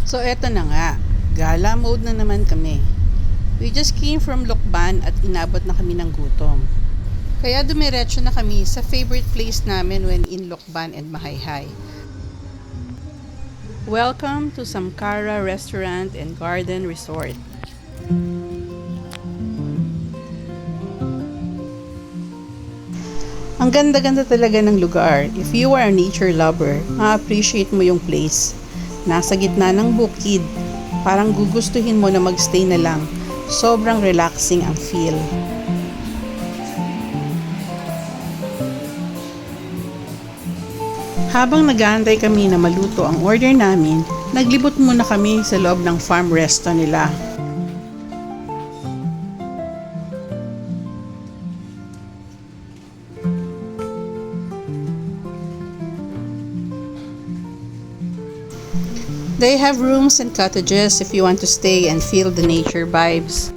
So eto na nga, gala mode na naman kami. We just came from Lokban at inabot na kami ng gutom. Kaya dumiretso na kami sa favorite place namin when in Lokban and Mahayhay. Welcome to Samkara Restaurant and Garden Resort. Ang ganda-ganda talaga ng lugar. If you are a nature lover, ma-appreciate mo yung place. Nasa gitna ng bukid, parang gugustuhin mo na magstay na lang. Sobrang relaxing ang feel. Habang nag-aantay kami na maluto ang order namin, naglibot muna kami sa loob ng farm resto nila. They have rooms and cottages if you want to stay and feel the nature vibes.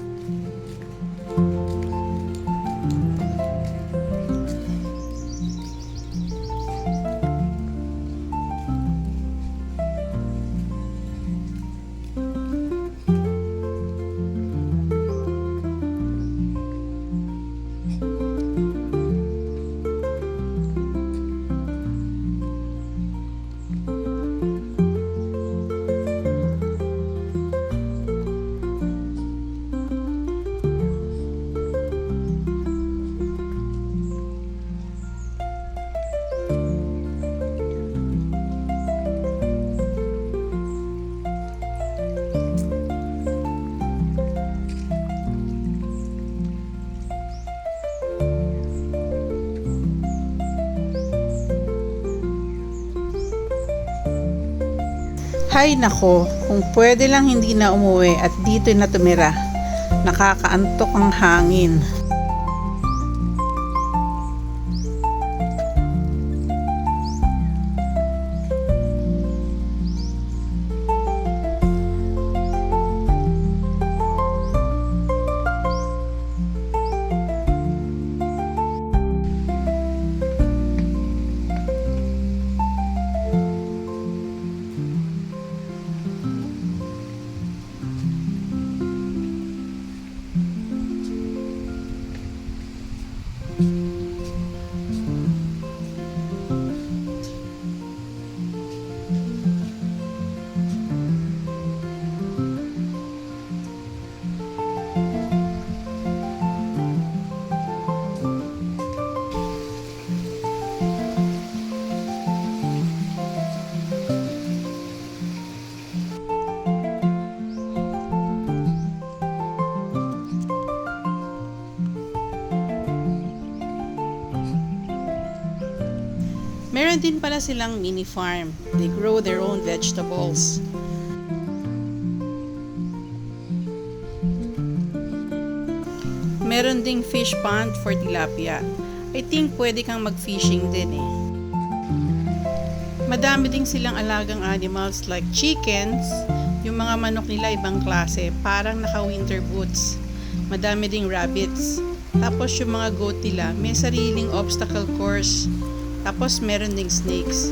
Hay nako, kung pwede lang hindi na umuwi at dito na tumira. Nakakaantok ang hangin. Meron din pala silang mini farm. They grow their own vegetables. Meron ding fish pond for tilapia. I think pwede kang mag-fishing din eh. Madami ding silang alagang animals like chickens. Yung mga manok nila ibang klase, parang naka-winter boots. Madami ding rabbits. Tapos yung mga goat nila, may sariling obstacle course. Tapos meron ding snakes.